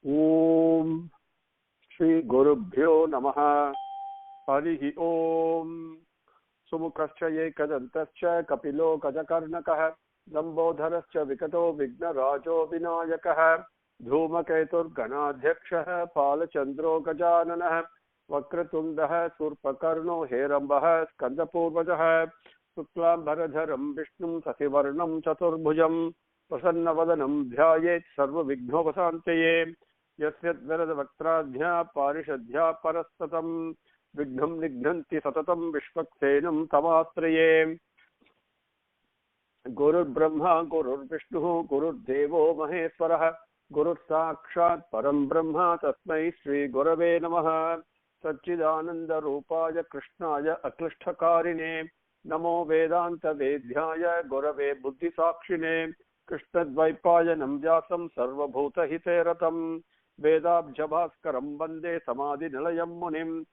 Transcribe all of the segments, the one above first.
Om Shri Gurubhyo Namaha. Harihi Om. Sumukhascha ekadantascha kapilo kajakarnakah. Lambodharascha vikato vignarajo vinayakah. Dhumaketur ganadhyakshah palachandro gajananah. Vakratundah surpakarno herambah skandapurvajah. Suklambaradharam Vishnum Sasivarnam Chaturbhujam. Prasannavadanam dhyayet sarva vighnopasanteye. Yasyat varada vaktradhya parishadhya parastatam. Vignam nighnanti satatam vishvaksenam tamatraye. Gurur Brahma, Gurur Vishnu, Gurur Devo Maheswarah. Gurur Sakshat Param Brahma Tasmai Sri Gurave Namaha. Satchidananda Rupaya Krishnaya Aklishtakarine. Namo Vedanta Vedhyaya Gurave Buddhi Sakshine. Krishna Dvaipaya Namvyasam Sarva Bhuta Hiteratam. Vedabjabhaskaram Bande Samadhi Nilayam Munim.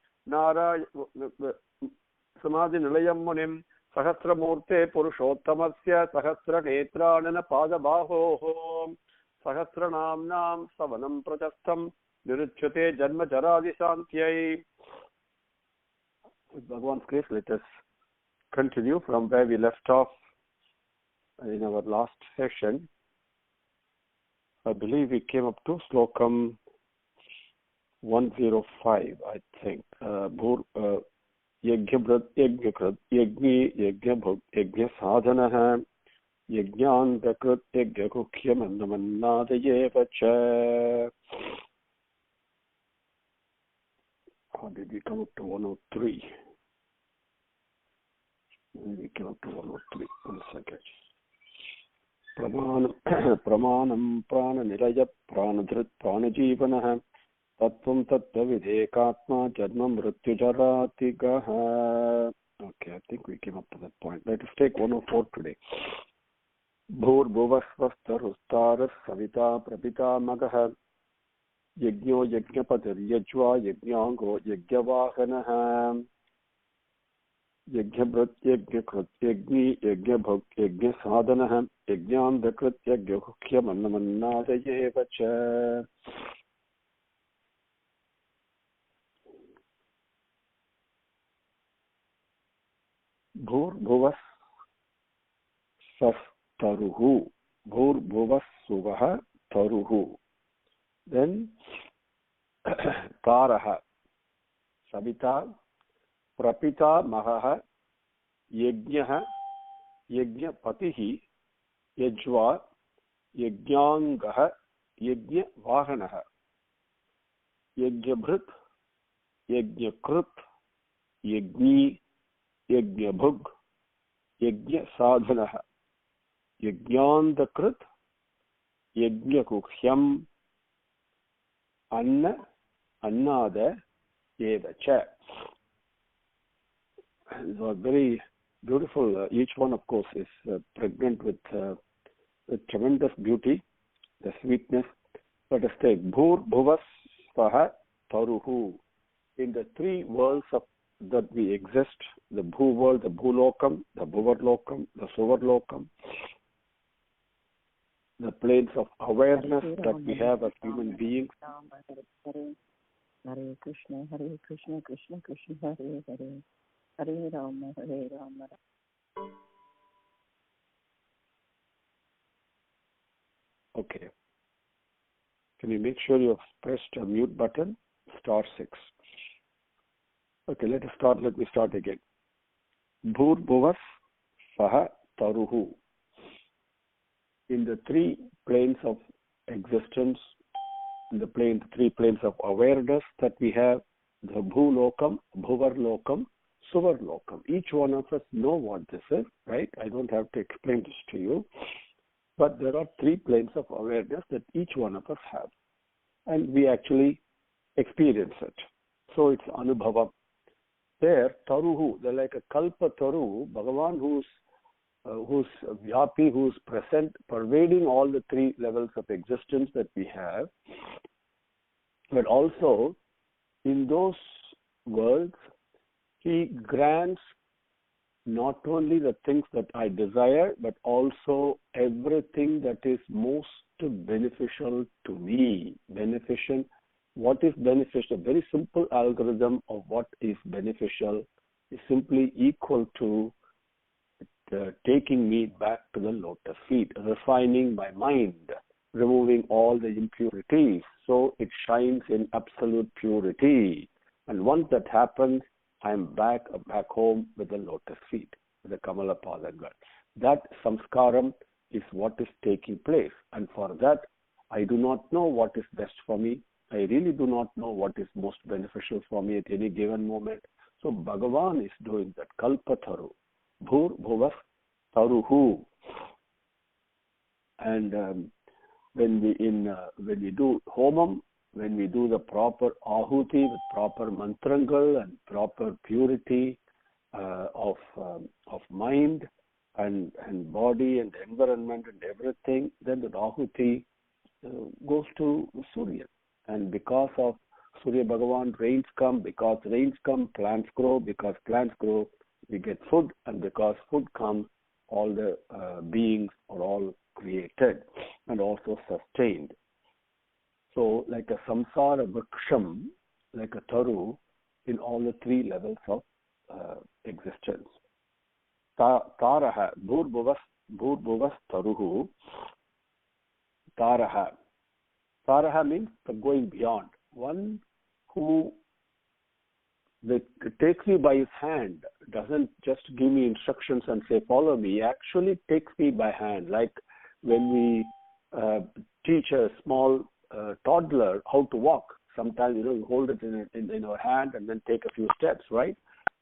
Samadhi Nilayam Munim. Sahasramurte Purushottamasya Sahasra Netranana Padabaho. Sahasranamnam Savanam Prachastam Niruchyate Janma Jaradi Shantyai. With Bhagavan's grace, let us continue from where we left off in our last session. I believe we came up to Slokam 105, I think. Yajnabhut Yajni Yajnabhut Yajna Sadhanaha Yajnandakrit Yajnakukyam Annamanadayevacha. How did we come up to 103? We came up to 103. 1 second. Pramanam prana niraya pranadrit pranajivanah tattvam tattva videkatma janma mrityujaratigaha. Okay, I think we came up to that point. Let us take 104 today. Bhur bhuvasvastarustaras savita prabita magah yajno yajnapatir yajva yajnango yajnavahanah Yajnabhut Yajnakrit Yajni Yajnabhut Yajna Sadhanah Yajnandakrit Yajnakukyam Annamanadayevacha. Bhur Bhuvas Sastaruhu. Bhur Bhuvas Suvaha Taruhu. Then Taraha Sabita Prapita Mahaha Yajnaha Yajnapatihi Yajva Yajnangaha Yajnavahanaha Yajnabhrit Yajnakrit Yajni Yajnabhug Yajna Sadhanaha Yajnandakrit Yajnakukyam Annada Yevacha. These are very beautiful. Each one, of course, is pregnant with tremendous beauty, the sweetness. Let us take Bhur Bhuvas Svaha Taruhu. In the three worlds that we exist, the Bhu world, the Bhulokam, the Bhuvarlokam, the Suvarlokam, the planes of awareness that we have as human beings. Hare Krishna, Krishna Krishna, Hare Hare. Hare Rama, Hare Rama. Okay. Can you make sure you have pressed a mute button? *6. Okay, let me start again. Bhur Bhuvas Saha Taruhu. In the three planes of existence, in the three planes of awareness that we have, the Bhulokam, Bhuvarlokam, Suvarlokam. Each one of us know what this is, right? I don't have to explain this to you. But there are three planes of awareness that each one of us have. And we actually experience it. So it's Anubhavam. There, Taruhu, they're like a Kalpa Taru, Bhagavan who's Vyapi, who's present, pervading all the three levels of existence that we have. But also, in those worlds, he grants not only the things that I desire, but also everything that is most beneficial to me. Beneficial. What is beneficial? A very simple algorithm of what is beneficial is simply equal to taking me back to the lotus feet, refining my mind, removing all the impurities, so it shines in absolute purity. And once that happens, I'm back home with the lotus feet, with the Kamala Padagal. That samskaram is what is taking place. And for that, I do not know what is best for me. I really do not know what is most beneficial for me at any given moment. So Bhagavan is doing that. Kalpataru. Bhur bhuvas taruhu. And when we do homam, when we do the proper ahuti with proper mantrangal and proper purity of mind and body and environment and everything, then the ahuti goes to Surya. And because of Surya Bhagavan, rains come. Because rains come, plants grow. Because plants grow, we get food. And because food comes, all the beings are all created and also sustained. So like a samsara bhaksham, like a taru, in all the three levels of existence. Taraha, bhur-bhuvas taruhu, taraha. Taraha means the going beyond. One who takes me by his hand, doesn't just give me instructions and say, follow me. He actually takes me by hand. Like when we teach a small toddler how to walk. Sometimes, you hold it in our hand and then take a few steps, right?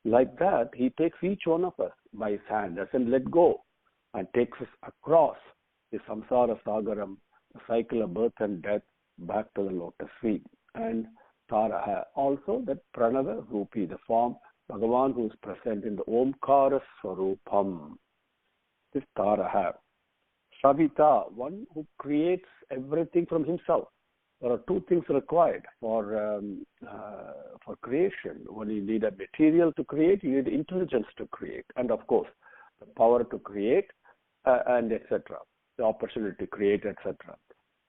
Like that, he takes each one of us by his hand, doesn't let go, and takes us across the samsara sagaram, the cycle of birth and death, back to the lotus feet. And Taraha, also that Pranava Rupi, the form, Bhagavan who is present in the Omkara Swarupam. This Taraha. Savita, one who creates everything from himself. There are two things required for creation. When you need a material to create, you need intelligence to create, and of course, the power to create, and etc. The opportunity to create, etc.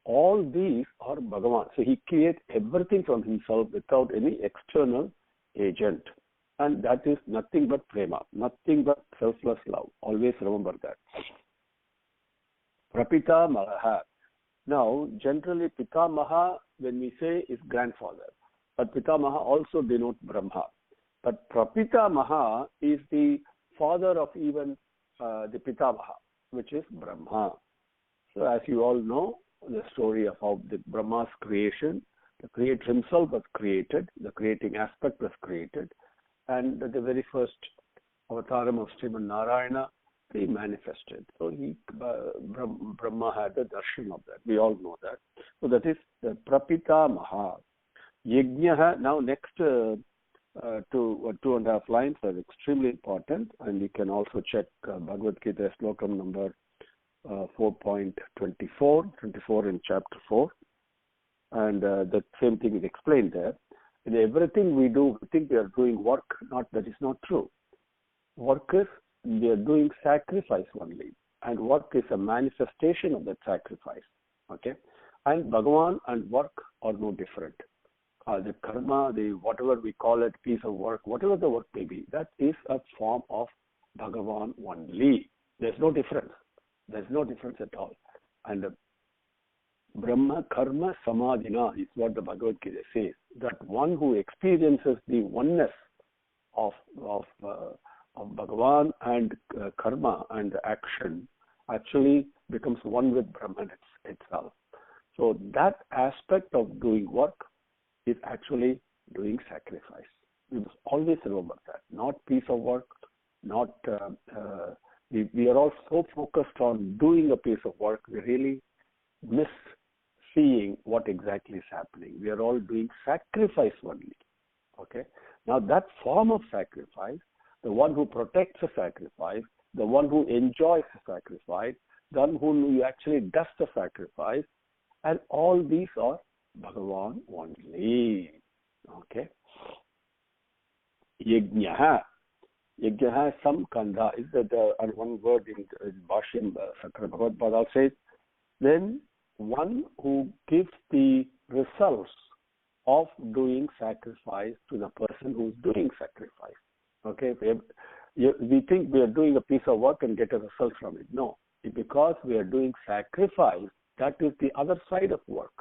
All these are Bhagavan. So he creates everything from himself without any external agent, and that is nothing but prema, nothing but selfless love. Always remember that. Prapitamaha. Now, generally, Pitamaha, when we say, is grandfather. But Pitamaha also denotes Brahma. But Prapitamaha is the father of even the Pitamaha, which is Brahma. So, as you all know, the story of how the Brahma's creation, the Creator himself was created, the creating aspect was created, and the very first avataram of Sriman Narayana, he manifested. So Brahma had the darshan of that. We all know that. So that is the Prapita Maha. Yajnaha, now next 2.5 lines are extremely important, and you can also check Bhagavad Gita Slokam number 4.24, 24 in chapter 4. And the same thing is explained there. In everything we do, we think we are doing work. That is not true. Work is, we are doing sacrifice only, and work is a manifestation of that sacrifice. Okay, and Bhagavan and work are no different. The karma, the whatever we call it, piece of work, whatever the work may be, that is a form of Bhagavan only. There's no difference. There's no difference at all. And Brahma Karma Samadhina is what the Bhagavad Gita says. That one who experiences the oneness of Bhagavan and karma and action actually becomes one with Brahman itself. So that aspect of doing work is actually doing sacrifice. We must always remember that. Not piece of work, not we are all so focused on doing a piece of work, we really miss seeing what exactly is happening. We are all doing sacrifice only. Okay. Now that form of sacrifice, the one who protects the sacrifice, the one who enjoys the sacrifice, the one who actually does the sacrifice, and all these are Bhagavan only. Okay. Yajnaha. Yajna has some kanda. Is that one word in Bhashyam, Sankara Bhashyam says, then one who gives the results of doing sacrifice to the person who is doing sacrifice. Okay, we think we are doing a piece of work and get a result from it. No, because we are doing sacrifice, that is the other side of work.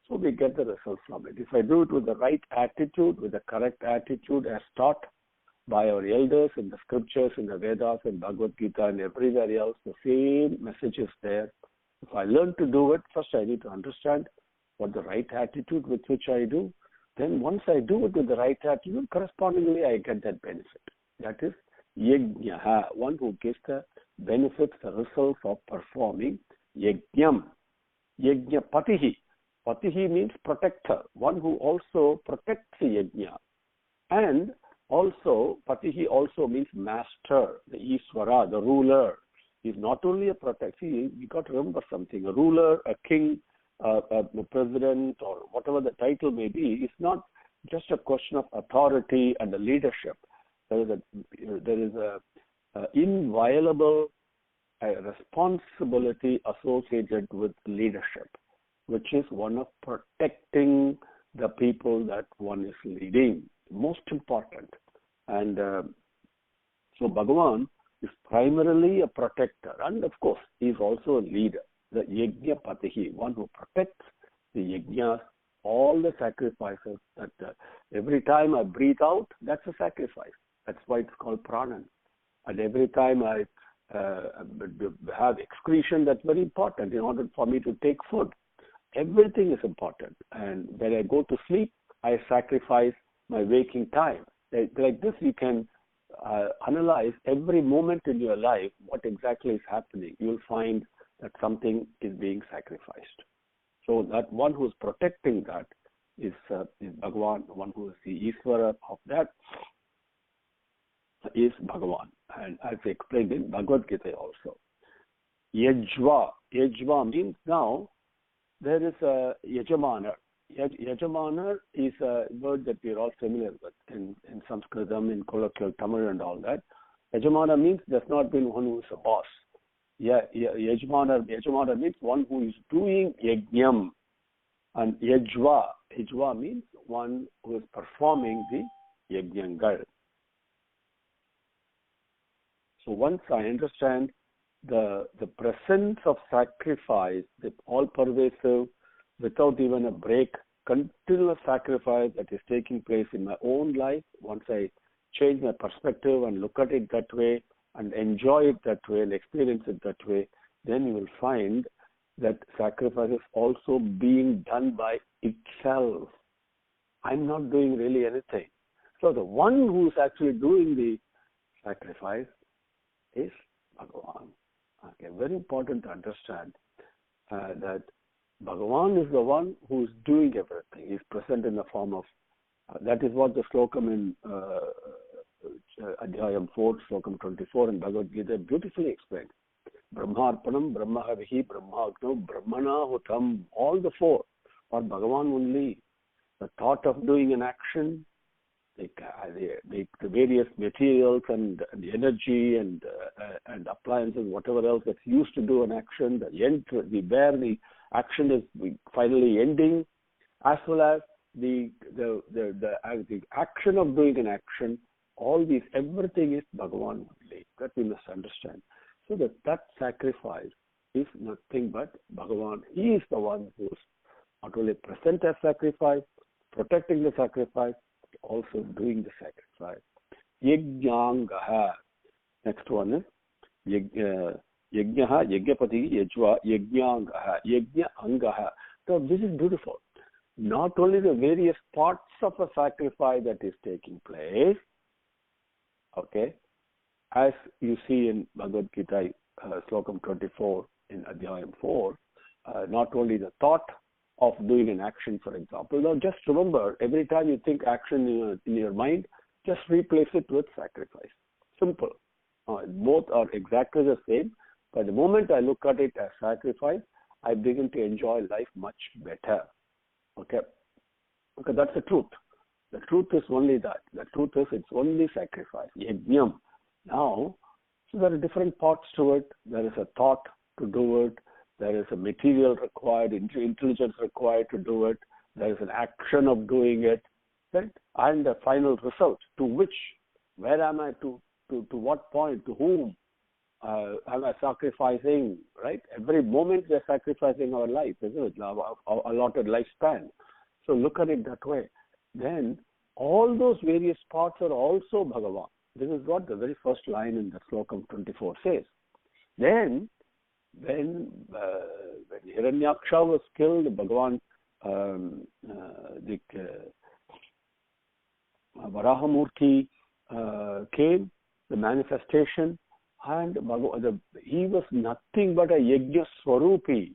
So we get the result from it. If I do it with the right attitude, with the correct attitude as taught by our elders in the scriptures, in the Vedas, in Bhagavad Gita, and everywhere else, the same message is there. If I learn to do it, first I need to understand what the right attitude with which I do. Then once I do it with the right attitude, correspondingly I get that benefit. That is yajna, one who gives the benefits, the results of performing yajnam. Yajna patihi. Patihi means protector, one who also protects the yajna. And also, patihi also means master, the Iswara, the ruler. He's not only a protector. See, you got to remember something. A ruler, a king, a president, or whatever the title may be, it's not just a question of authority and the leadership. There is a inviolable responsibility associated with leadership, which is one of protecting the people that one is leading. Most important. And so Bhagavan is primarily a protector, and of course he is also a leader, the yajna patihi, one who protects the yajnas, all the sacrifices. That every time I breathe out, that's a sacrifice. That's why it's called pranan. And every time I have excretion, that's very important in order for me to take food. Everything is important. And when I go to sleep, I sacrifice my waking time. Like this, you can analyze every moment in your life, what exactly is happening. You'll find that something is being sacrificed. So that one who is protecting that is Bhagavan. One who is the Iswara of that is Bhagavan. And as I explained in Bhagavad Gita also. Yajva. Yajva means now there is a Yajamana. Yajamana is a word that we are all familiar with in Sanskritam, in colloquial Tamil and all that. Yajamana means there's not been one who is a boss. Yajamana means one who is doing yajnam. And Yajva means one who is performing the yajnangal. So once I understand the presence of sacrifice, the all-pervasive, without even a break, continuous sacrifice that is taking place in my own life, once I change my perspective and look at it that way and enjoy it that way and experience it that way, then you will find that sacrifice is also being done by itself. I'm not doing really anything. So the one who is actually doing the sacrifice is Bhagavan. Okay, very important to understand that Bhagavan is the one who is doing everything. He is present in the form of, that is what the slokam in Adhyayam 4, slokam 24 in Bhagavad Gita beautifully explained. Brahmarpanam, Brahmahavihi, Brahmagno, Brahmanahutam, all the four are Bhagavan only. The thought of doing an action, the various materials and the energy and appliances, whatever else that's used to do an action, where the action is finally ending, as well as the action of doing an action, all these, everything is Bhagavan only. That we must understand. So that sacrifice is nothing but Bhagavan. He is the one who is not only present as sacrifice, protecting the sacrifice, but also doing the sacrifice. Yajnangaha. Next one is Yajnaha, Yajnapati, Yajva, Yajnangaha, Yajnangaha. So this is beautiful. Not only the various parts of a sacrifice that is taking place, okay, as you see in Bhagavad Gita, Slokam 24 in Adhyayam 4, not only the thought of doing an action, for example. Now just remember, every time you think action in your mind, just replace it with sacrifice. Simple. Both are exactly the same, but the moment I look at it as sacrifice, I begin to enjoy life much better. Okay, that's the truth. The truth is only that. The truth is it's only sacrifice. Yajnam. Now, so there are different parts to it. There is a thought to do it. There is a material required, intelligence required to do it. There is an action of doing it, right? And the final result to which, where am I to what point, to whom am I sacrificing, right? Every moment we are sacrificing our life, isn't it? Our allotted lifespan. So look at it that way. Then all those various parts are also Bhagavan. This is what the very first line in the Slokam 24 says. Then, when Hiranyaksha was killed, Bhagavan, the Varahamurti came, the manifestation, and he was nothing but a Yajna Swarupi.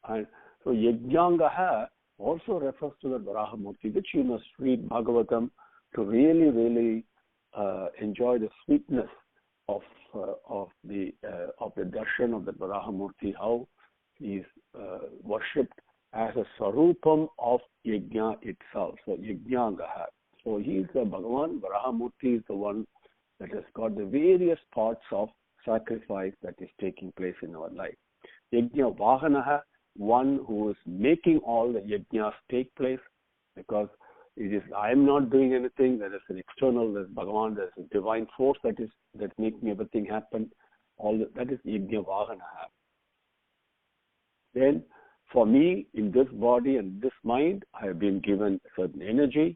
And so Yajnangaha also refers to the Varahamurti, which you must read Bhagavatam to really, really enjoy the sweetness of the darshan of the Varahamurti, how he is worshipped as a Swarupam of Yajna itself. So Yajnangaha. So he is the Bhagavan. Varahamurti is the one that has got the various parts of sacrifice that is taking place in our life. Yajna Vahanaha, one who is making all the yajnas take place, because it is I am not doing anything. There is an external, there is Bhagavan, there is a divine force that making everything happen. That is Yajna Vahanaha. Then for me, in this body and this mind, I have been given certain energy.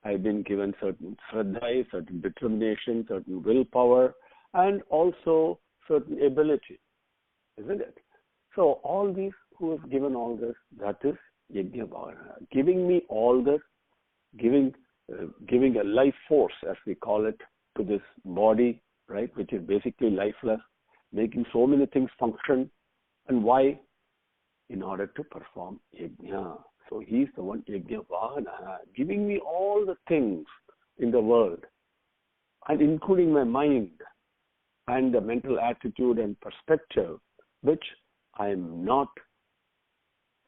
I have been given certain shraddha, certain determination, certain willpower, and also certain ability, isn't it? So all these, who has given all this, that is Yajna Bhavana. Giving me all this, giving a life force, as we call it, to this body, right, which is basically lifeless, making so many things function. And why? In order to perform Yajna. So he is the one, Yajna Vahana, giving me all the things in the world, and including my mind and the mental attitude and perspective, which I am not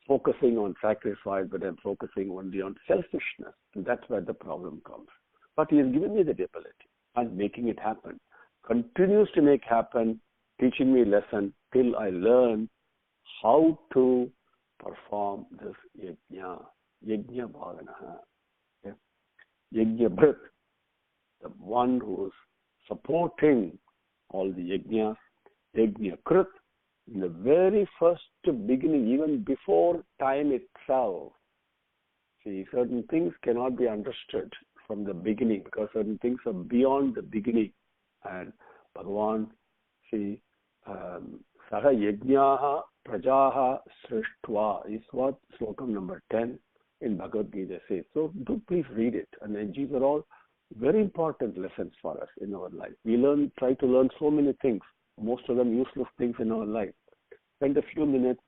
focusing on sacrifice, but I'm focusing only on selfishness. And that's where the problem comes. But he has given me the ability and making it happen. Continues to make happen, teaching me lesson till I learn how to perform this yajna, yajna bhavana, okay? Yajna bhrit, the one who is supporting all the yajnas, yajna krit, in the very first beginning, even before time itself. See, certain things cannot be understood from the beginning, because certain things are beyond the beginning. And Bhagavan, see, Saha Yajnaha Prajaha Srishtva is what Slokam number 10 in Bhagavad Gita says. So do please read it. And these are all very important lessons for us in our life. We try to learn so many things, most of them useless things in our life. Spend a few minutes,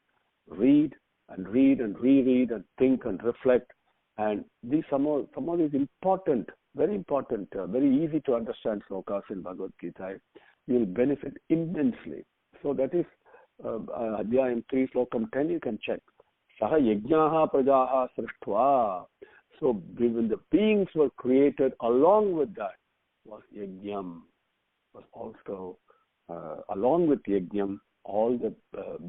read and reread and think and reflect. And these some of these important, very easy to understand slokas in Bhagavad Gita. You will benefit immensely. So that is Adhyayam 3, Slokam 10, you can check. Saha yajnaha prajaha srishtva. So when the beings were created, along with that was yajnam. Was also, along with yajnam, all the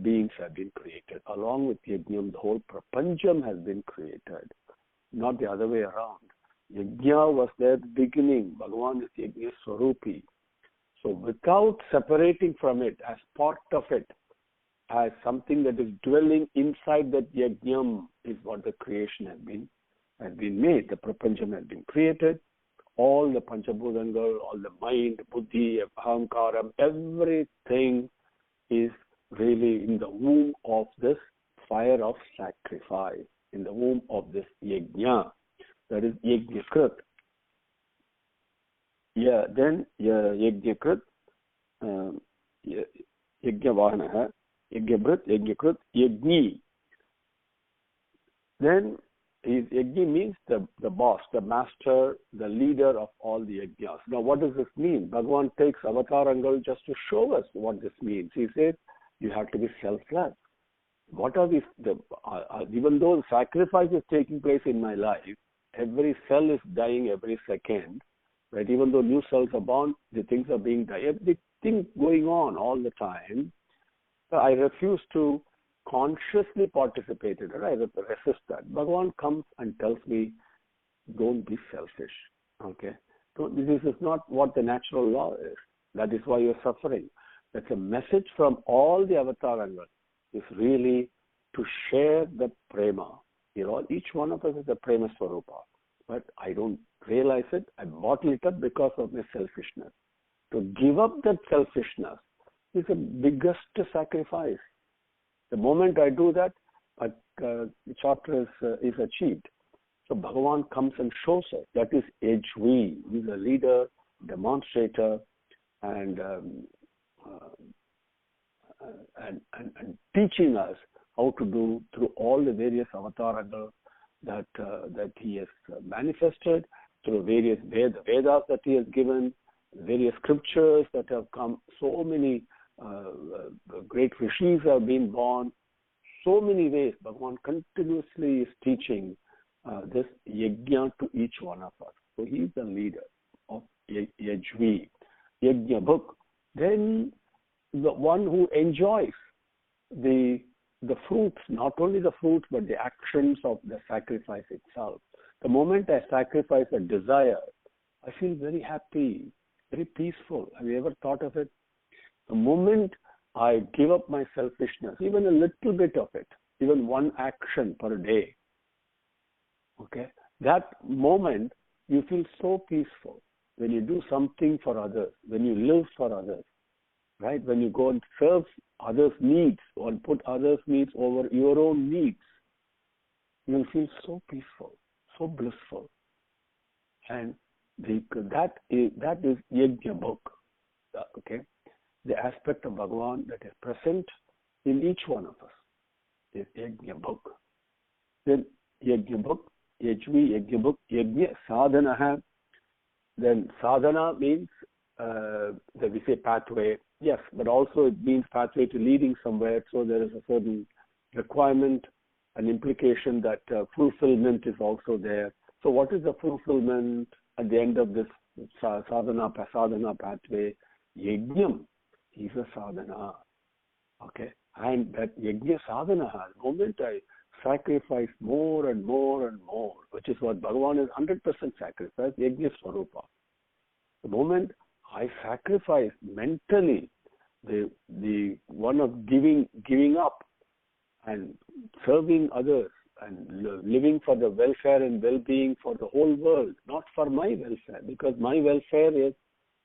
beings have been created. Along with yajnam, the whole prapancham has been created. Not the other way around. Yajna was there at the beginning. Bhagavan is Yajna Swarupi. So without separating from it, as part of it, as something that is dwelling inside that yajnam, is what the creation has been made. The prapancham has been created. All the panchabhutangal, all the mind, buddhi, ahankaram, everything is really in the womb of this fire of sacrifice, in the womb of this yajna. That is yajnakrit. Yeah, then yajnakrit, yajnavahanaha, yajnabhrit, yajnakrit, yajni. Then yajni means the boss, the master, the leader of all the yajnas. Now what does this mean? Bhagavan takes avatarangal just to show us what this means. He says you have to be selfless. What are these? Even though sacrifice is taking place in my life, every cell is dying every second, right? Even though new cells are born, the things are being done. Everything going on all the time. So I refuse to consciously participate in it. I resist that. Bhagavan comes and tells me, don't be selfish. Okay? This is not what the natural law is. That is why you're suffering. That's a message from all the avataranga. Is really to share the prema. Each one of us is a prema swarupa. But I don't realize it. I bottle it up because of my selfishness. To give up that selfishness is the biggest sacrifice. The moment I do that, the chapter is achieved. So Bhagavan comes and shows us. That is HV. He's a leader, demonstrator, and teaching us how to do through all the various avataragas that he has manifested, through various Vedas that he has given, various scriptures that have come. So many great rishis have been born. So many ways Bhagavan continuously is teaching this yajna to each one of us. So he is the leader of Yajvi, Yajna book. Then the one who enjoys the fruits, not only the fruits, but the actions of the sacrifice itself. The moment I sacrifice a desire, I feel very happy, very peaceful. Have you ever thought of it? The moment I give up my selfishness, even a little bit of it, even one action per day, okay, that moment you feel so peaceful. When you do something for others, when you live for others, right? When you go and serve others' needs or put others' needs over your own needs, you'll feel so peaceful, so blissful. And that is Yajna book, okay? The aspect of Bhagavan that is present in each one of us is Yajna book. Then Yajna book, Yajvi, Yajna book, Yajna sadhana. Then sadhana means that we say pathway, yes, but also it means pathway to leading somewhere. So there is a certain requirement, an implication that fulfillment is also there. So what is the fulfillment at the end of this sadhana pathway? Yajnam is a sadhana. Okay, and that yajna sadhana, the moment I sacrifice more and more and more, which is what Bhagavan is 100% sacrifice, yajna swarupa. The moment I sacrifice mentally the one of giving up and serving others and living for the welfare and well-being for the whole world, not for my welfare, because my welfare is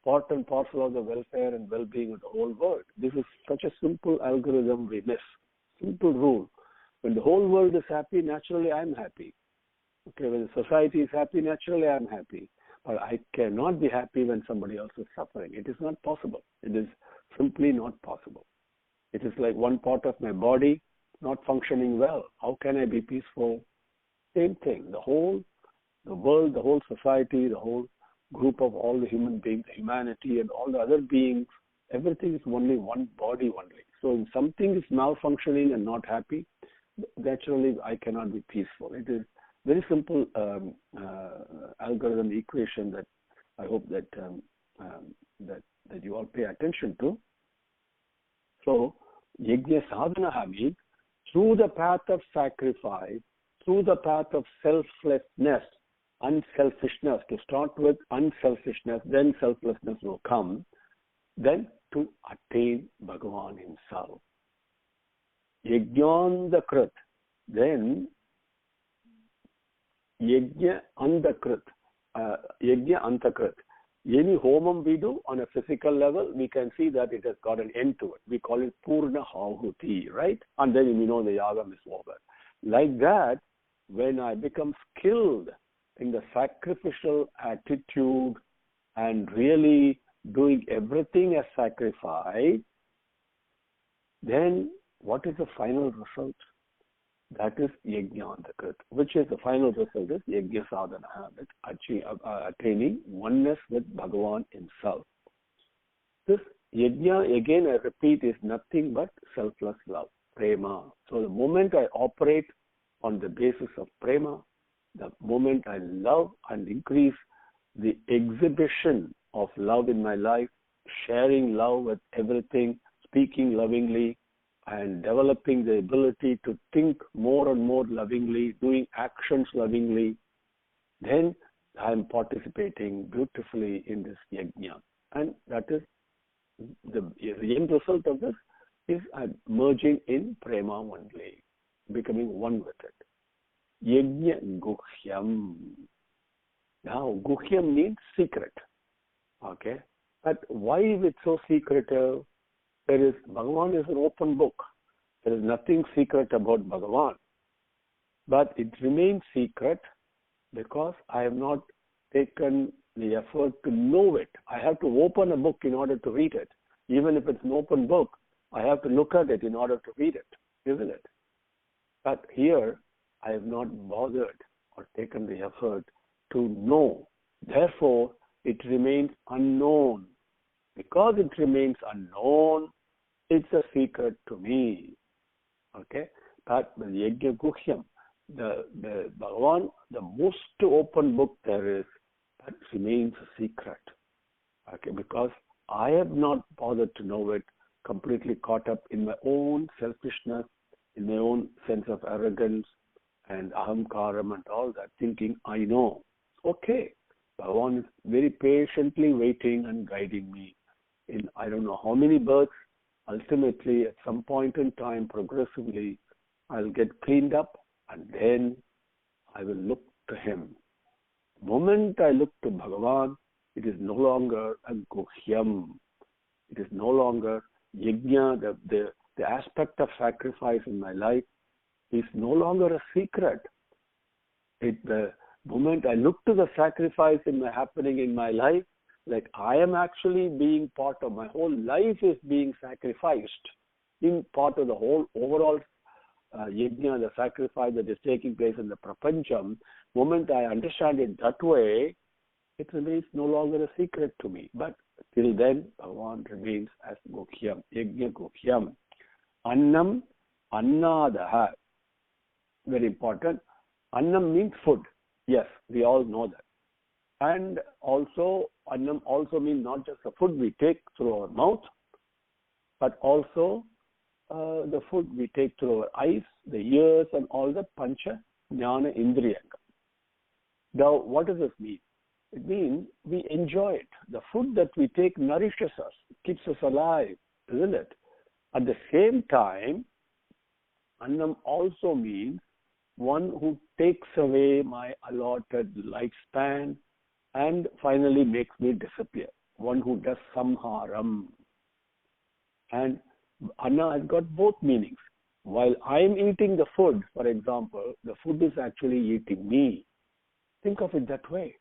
part and parcel of the welfare and well-being of the whole world. This is such a simple algorithm we miss. Simple rule. When the whole world is happy, naturally I'm happy. Okay, when the society is happy, naturally I'm happy. But I cannot be happy when somebody else is suffering. It is not possible. It is simply not possible. It is like one part of my body not functioning well. How can I be peaceful? Same thing. The world, the whole society, the whole group of all the human beings, humanity and all the other beings, everything is only one body only. So if something is malfunctioning and not happy, naturally I cannot be peaceful. It is very simple algorithm equation that I hope that that you all pay attention to. So yajna sadhana means through the path of sacrifice, through the path of selflessness, unselfishness, to start with unselfishness, then selflessness will come, then to attain Bhagavan himself. Yajnandakrit, then Yajna Andakrit, Yajna Antakrit. Any homam we do on a physical level, we can see that it has got an end to it. We call it Purna Hahuti, right? And then we know the yagam is over. Like that, when I become skilled in the sacrificial attitude and really doing everything as sacrifice, then what is the final result? That is Yajnandakrit, which is the final result is Yajna Sadhana, attaining oneness with Bhagavan himself. This Yajna, again I repeat, is nothing but selfless love, prema. So the moment I operate on the basis of prema, the moment I love and increase the exhibition of love in my life, sharing love with everything, speaking lovingly, and developing the ability to think more and more lovingly, doing actions lovingly, then I am participating beautifully in this yajna. And that is the end result of this is I'm merging in prema only, becoming one with it. Yajna guhyam. Now, guhyam means secret. Okay? But why is it so secretive? Bhagavan is an open book. There is nothing secret about Bhagavan. But it remains secret because I have not taken the effort to know it. I have to open a book in order to read it. Even if it's an open book, I have to look at it in order to read it, isn't it? But here, I have not bothered or taken the effort to know. Therefore, it remains unknown. Because it remains unknown, it's a secret to me. Okay? But the Yajna Guhyam, the Bhagavan, the most open book there is, that remains a secret. Okay? Because I have not bothered to know it, completely caught up in my own selfishness, in my own sense of arrogance and ahamkaram and all that, thinking I know. Okay. Bhagavan is very patiently waiting and guiding me in I don't know how many births. Ultimately, at some point in time, progressively, I'll get cleaned up and then I will look to him. The moment I look to Bhagavan, it is no longer a guhyam. It is no longer yajna, the aspect of sacrifice in my life is no longer a secret. The moment I look to the sacrifice happening in my life, like I am actually being part of, my whole life is being sacrificed in part of the whole overall yajna, the sacrifice that is taking place in the prapancham. Moment I understand it that way, it remains no longer a secret to me. But till then, Bhagavan remains as Guhyam, Yajna Guhyam. Annam, Annadaha. Very important. Annam means food. Yes, we all know that. And also, Annam also means not just the food we take through our mouth, but also the food we take through our eyes, the ears, and all the pancha jnana indriyanga. Now, what does this mean? It means we enjoy it. The food that we take nourishes us, keeps us alive, isn't it? At the same time, Annam also means one who takes away my allotted lifespan and finally makes me disappear. One who does samharam. And Anna has got both meanings. While I am eating the food, for example, the food is actually eating me. Think of it that way.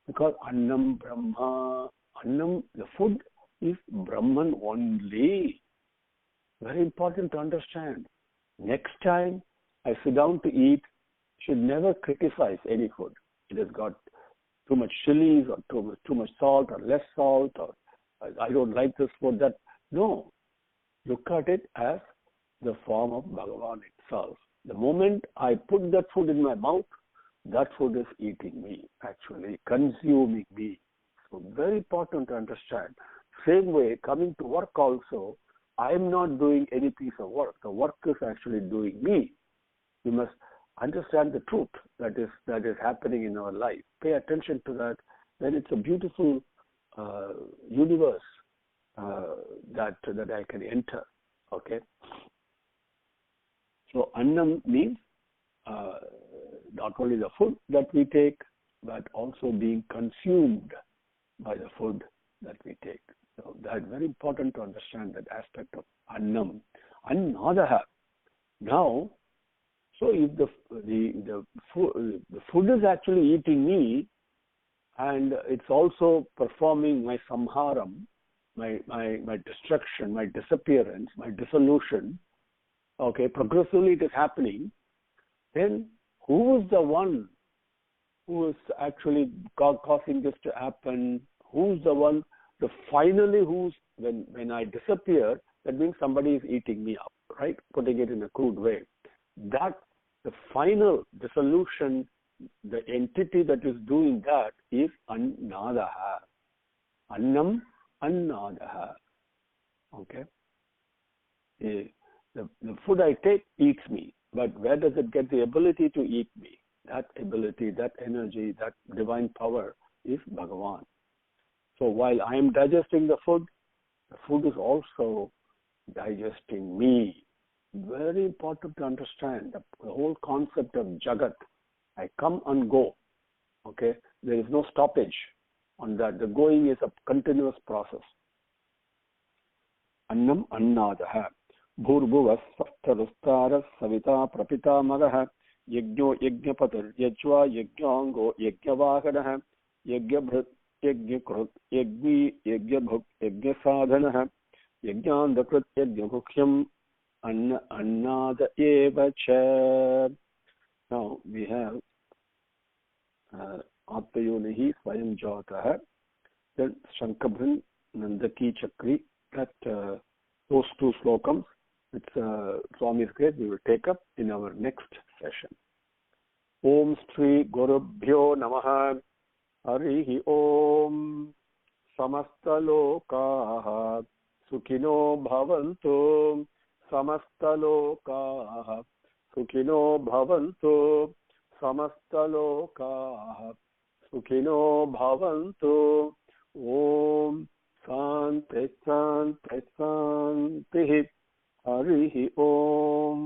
Because Annam Brahma, Annam, the food is Brahman only. Very important to understand. Next time I sit down to eat, should never criticize any food. It has got too much chilies or too much salt or less salt, or I don't like this food. That no. Look at it as the form of Bhagavan itself. The moment I put that food in my mouth, that food is eating me, actually, consuming me. So very important to understand. Same way, coming to work also, I am not doing any piece of work. The work is actually doing me. We must understand the truth that is happening in our life. Pay attention to that. Then it's a beautiful universe that I can enter. Okay. So Annam means not only the food that we take, but also being consumed by the food that we take. So that's very important to understand that aspect of Annam. Annadaha. Now, so if the food is actually eating me, and it's also performing my samharam, my destruction, my disappearance, my dissolution, okay, progressively it is happening, then who is the one who is actually causing this to happen? Who's the one, finally when I disappear, that means somebody is eating me up, right? Putting it in a crude way. That the final dissolution the entity that is doing that is Annadaha. Annam, Annadaha. Okay? The food I take eats me, but where does it get the ability to eat me? That ability, that energy, that divine power is Bhagavan. So while I am digesting the food is also digesting me. Very important to understand the whole concept of Jagat. I come and go. Okay? There is no stoppage on that. The going is a continuous process. Annam Annadaha. Bhurbhuvas Sathya Savita Prapita Magaha. Yajno Yajnapatar Yajva Yajnango Yajnavahanaha. Yajnabhrit Yajnakrut Yajvi Yajnabhuk Yajnasadhanaha. Yajnandakrit Yajnabhukyam Annada Eva Cha. Now we have Atayonihi Swayam Jataha, then Shankabhin Nandaki Chakri. That those two slokams, it's Swami's great, we will take up in our next session. Om Shri Gurubhyo Namaha. Harihi Om. Samasta Lokaha Sukhino Bhavantu. Samasta Lokaha Sukhino Bhavantu. Samasta Lokaha Sukhino Bhavantu. Om Sante Sante Sante. Harihi Om.